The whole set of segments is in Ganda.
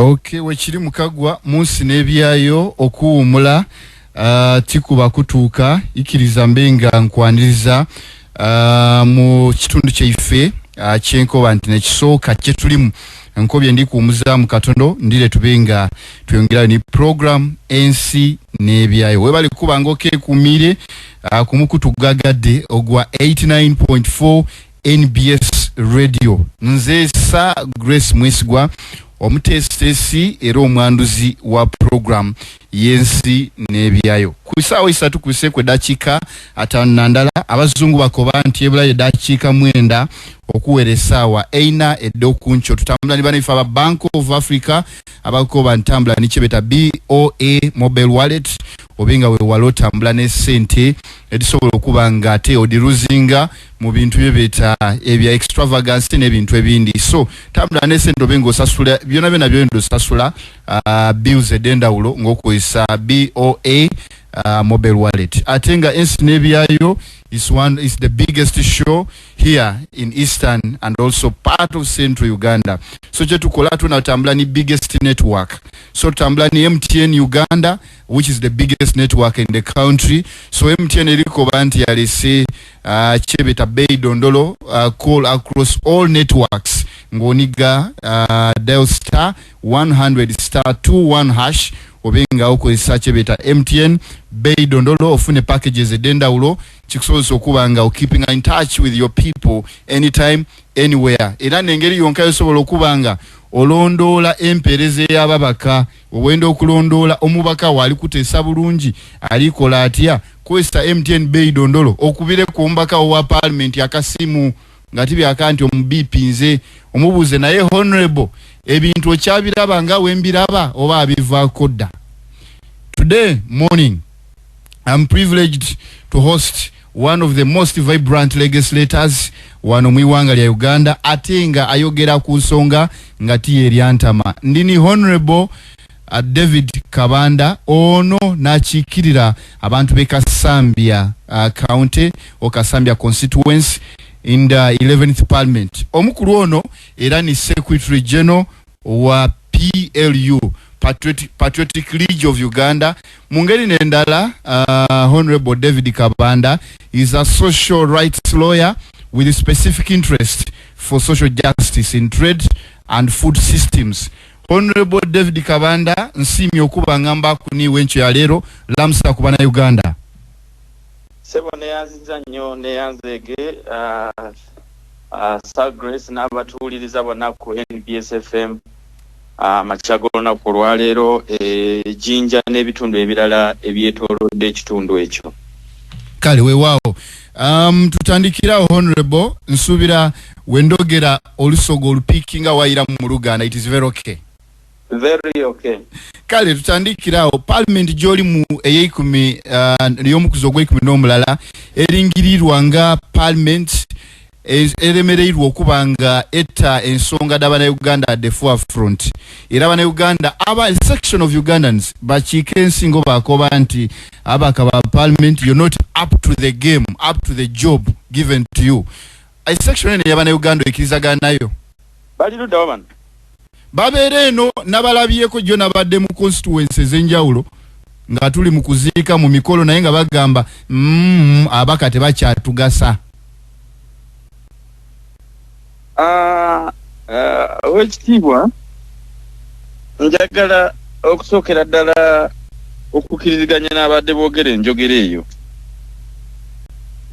Okay, wekiri mukagwa munsi nebyayo okuwumula tikuba kutuuka ikiriza mbenga nkwaniriza mu kitundu kyeife kyenkoba nti nekisooka kyetulimu nkobye ndi kuumuza mu katondo ndire tubenga tuyongerayo ni program ENSI nebyayo webali kuba ngoke kumire kumukutugagadde ogwa 89.4 NBS radio nze sa Grace Mwesigwa omutesitesi era omwanduzi wa program yensi nebyayo kusawo isatu kusekwe dakika atanandala abazungu bakoba nti ebula ye dakika mwenda okuweresa wa eina edokuncho tutambula ni banifa ba Bank of Africa abakoba ntambula ni chebeta BOA mobile wallet obinga we walota mbula ne sente edisobola okubanga te odiruzinga mu bintu byebeta ebya extravagance ne bintu ebindi so tambula ne sente obengo sasula byona bena byendo sasula bills edendawulo ngokoisa BOA mobile wallet atenga ENSI nebyayo is the biggest show here in Eastern and also part of Central Uganda. So chetukola tunatambula ni biggest network. So tambula ni MTN Uganda, which is the biggest network in the country. So MTN eriko banti alise chebeta bei dondolo call across all networks. Ngoniga dial star 100 star 21 hash obenga uko isache beta MTN bei dondolo ofune packages edendawulo chikusobola okubanga keeping in touch with your people anytime anywhere era nengeri yonka yosobola okubanga olondola empereze y'ababaka obwendo okulondola omubaka wali kutesa bulungi alikola atya kwesta MTN bei dondolo okubire ku mbaka wa parliament yakasimu ngati byakanti omubipinze omubuze naye honorable ebintu okyabiraba nga wembiraba oba abivako dda. Today morning I'm privileged to host one of the most vibrant legislators wano mwiwanga lya Uganda atenga ayogera ku nsonga ngati eryantama ndini honorable David Kabanda ono nachikirira abantu be Kasambya county o Kasambya constituency in the 11th parliament omukulu ono era ni secretary general wa PLU Patriotic League of Uganda mungeri nendala honorable David Kabanda is a social rights lawyer with a specific interest for social justice in trade and food systems. Honorable David Kabanda nsimi okuba ngamba kuni wencho ya lero lamsa kubana Uganda. Sebo neyanziza nnyo neyanzege Sir Grace n'abatuuliriza bonna ku NBS FM machagona ku lwaleero jinja n'ebitundu ebirala ebyetoolodde ekitundu ekyo. Kale weewaawo tutandikira honorable nsubira wendogera olusogo olupikinga wayira mu Luganda it is very okay. Very okay. Kale tutandikirawo parliament joli mu eyekumi y'omukuzo gw'ekumi n'omulala eringirirwa nga parliament eremereirwa okubanga etta ensonga d'abana Uganda at the forefront era abana Uganda aba section of Ugandans bakiika ensingo bakoba nti abaka ba parliament you're not up to the game, up to the job given to you. A section ene y'abana Uganda ekirizaga nayo balirudda wabana babere eno nabalabyeko jjo nabadde mu constituencies enjawulo nga tuli mu kuziika mu mikolo naye nga bagamba abaka tebakyatugasa. Wekitiibwa njagala okusookera ddala okukiriziganya n'abadde boogera enjogera eyo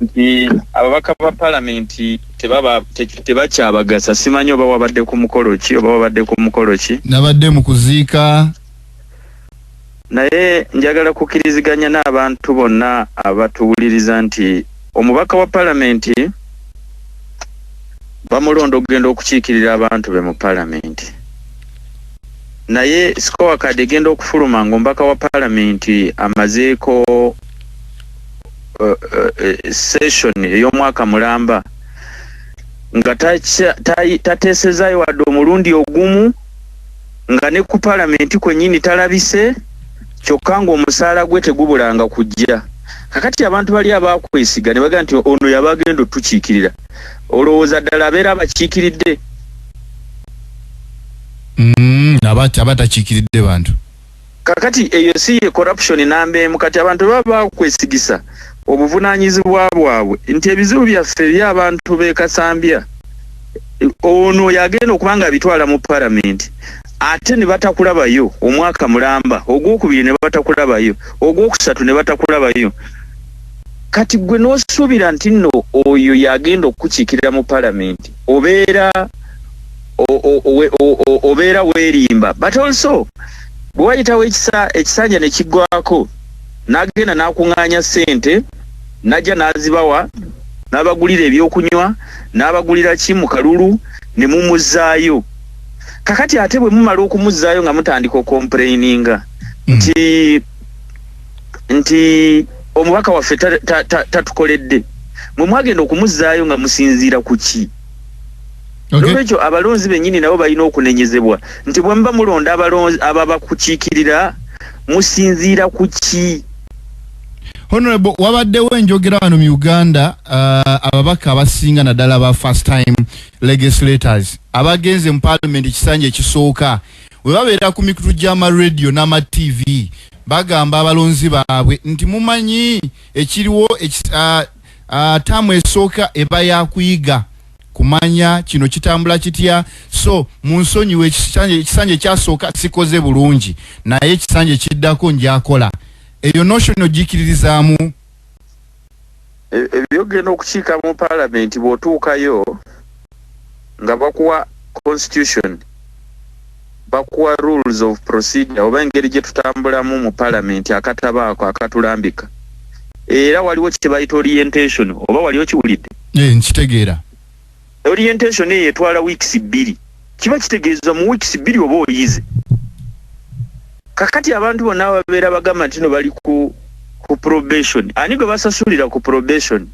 nti ababaka ba palamenti tebakyabagasa simanyi oba wabadde ku mukolo ki nabadde mu kuziika naye njagala kukiriziganya n'abantu bonna abatuwuliriza nti omubaka wa palamenti bamulonda okugenda okukiikirira abantu be mu palamenti naye sikowa kadi egenda okufuluma ng'omubaka wa palamenti amazeeko session ey'omwaka mulamba nga tateesezaayo wadde omulundi ogumu nga ne ku palamenti kwennyini talabise kyokka ng'omusaala gwe tegubulanga kujja kakati abantu bali abakwesiga ne baga nti ono yabagenda otukiikirira olowooza ddala abeera abakiikiridde abata chikiridde bantu kakati eyo si corruption nambe mukati abantu baba kwesigisa obuvunanyizibwa bwabwe nti ebizibu byaffe by'abantu be Kasambya ono yagenda okubanga bitwala mu parliament ate ne batakulabayo omwaka mulamba ogwokubiri ne batakulabayo ogwokusatu ne batakulabayo kati gwe n'osuubira nti nno oyo yagenda okukiikirira mu parliament obeera weerimba but also bwe wayitawo ekisanja ne kiggwako n'agenda n'akuŋŋaanya ssente najja n'azibawa n'abagulira ebyokunywa n'abagulira ki mu kalulu ne mumuzzaayo kakati ate bwe mumala okumuzzaayo nga mutandika okomplaininga nti omubaka waffe tatukoledde mwe mwagenda okumuzzaayo nga musinziira ku ki olwekyo abalonzi bennyini nabo balina okunenyezebwa nti bwe muba mulonda abalonzi ababa kukiikirira musinziira ku ki. Honorable, wabaddewo enjogera wano mu Uganda ababaka abasinga naddala ba first time legislators abagenze mu parliament ekisanja ekisooka we babeera ku mikutu gy'ama radio n'ama TV bagamba abalonzi baabwe nti mumanyi ekiriwo taamu esooka eba yakuyiga kumanya kino kitambula kitya so munsonyiwe ekisanja ekyasooka sikoze bulungi naye ekisanja kiddako njakola eyo notion ogikiririzaamu ebyogenda okukiika mu parliament bw'otuukayo nga bakuwa constitution bakuwa rules of procedure oba engeri gye tutambulamu mu parliament akatabaako akatulambika era waliwo kye bayita orientation oba waliwo kiwulidde nkitegeera orientation eyo etwala weeks 2 kiba kitegeeza mu weeks 2 oba oyize kakati abantu bonna ababeera bagamba nti no bali ku probation ani gwe basasulira ku probation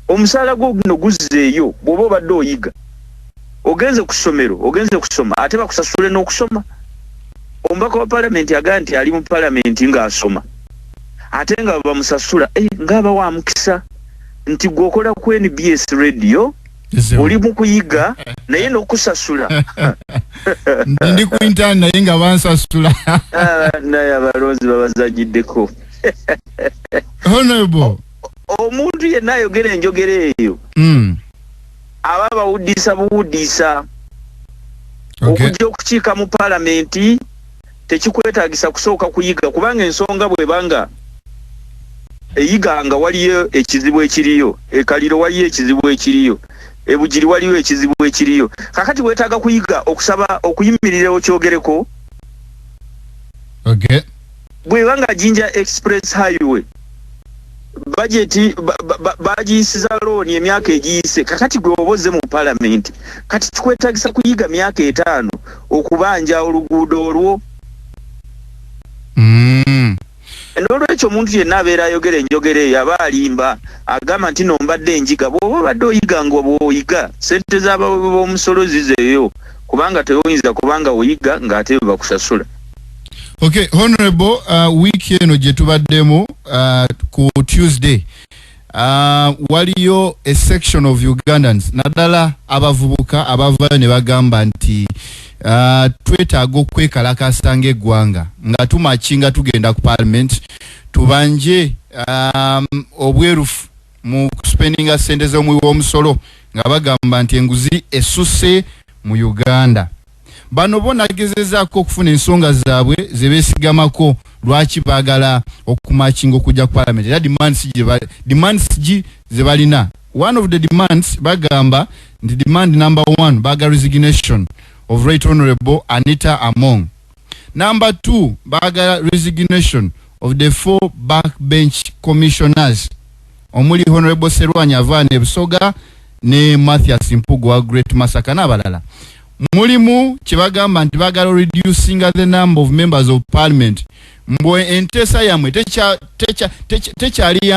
omusaala gwo guno guzzeeyo bw'oba obadde oyiga ogenze ku ssomero ogenze kusoma ate bakusasule n'okusoma omubaka wa palamenti agaa nti ali mu palamenti ng'asoma ate nga bamusasula ng'aba wa mukisa nti gwokola ku NBS radio oli mu kuyiga naye n'okusasula ndi ku internet naye nga bansasula naye abalonzi babazanyiddeko Honorable omuntu yenna ayogera enjogera eyo aba bawuddisa buwuddisa okujja okukiika mu palamenti tekikwetaagisa kusooka kuyiga kubanga ensonga bwebanga eyiganga waliyo ekizibu ekiriyo ekaliro waliyo ekizibu ekiriyo ebugiri waliyo ekizibu ekiriyo kakati weetaaga kuyiga okusaba okuyimirirawo kyogereko bwebanga Jinja Express Highway budget bagiyisiza looni emyaka egiyise kakati gwe oboze mu parliament kati kikwetaagisa kuyiga myaka 5 okubanja oluguudo olwo n'olwekyo omuntu yenna abeera ayogera enjogera eyo aba alimba agamba nti nombadde enjiga bw'oba obadde oyiga nga bw'oyiga sente z'omusolo zizeeyo kubanga teoyinza kubanga oyiga ng'ate bakusasula. Okay, Honorable, wiki eno gye tubaddemu ku Tuesday waliyo a section of Ugandans naddala abavubuka abavayo ne bagamba nti twetaaga okwekalakasa ng'eggwanga nga tumakinga tugenda ku parliament tubanje obwerufu mu spendinga sente z'omuwi w'omusolo nga bagamba nti enguzi esuse mu Uganda. Bano bonagezezaako okufuna ensonga zaabwe ze beesigamako lwaki baagala okumakinga okujja ku parliament era demands ze balina. One of the demands bagamba nti demand number 1 baagala resignation of Right Honorable Anita Among. Number 2 baagala resignation of the 4 backbench commissioners omuli Honorable Serwanya Avane Busoga ne Mathias Mpugwa Great Masaka n'abalala. Mulimu kibagamba nti bagala reducing the number of members of parliament mbwe entesa yamwe tekyali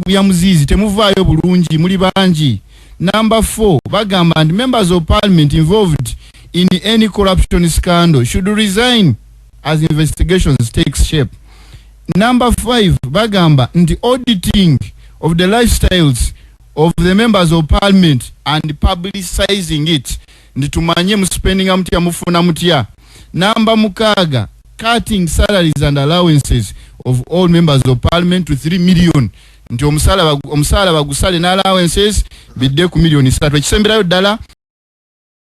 ya muzizi temuvaayo bulungi muli bangi. Number 4 bagamba nti members of parliament involved in any corruption scandal should resign as investigations takes shape. Number 5 bagamba nti auditing of the lifestyles of the members of parliament and publicizing it nditumanye mu spending mutya mufuna mutya. Namba mukaga, cutting salaries and allowances of all members of parliament to 3 million. Nti omusala bagusale na allowances bidde ku million 3. Ekisemberayo ddala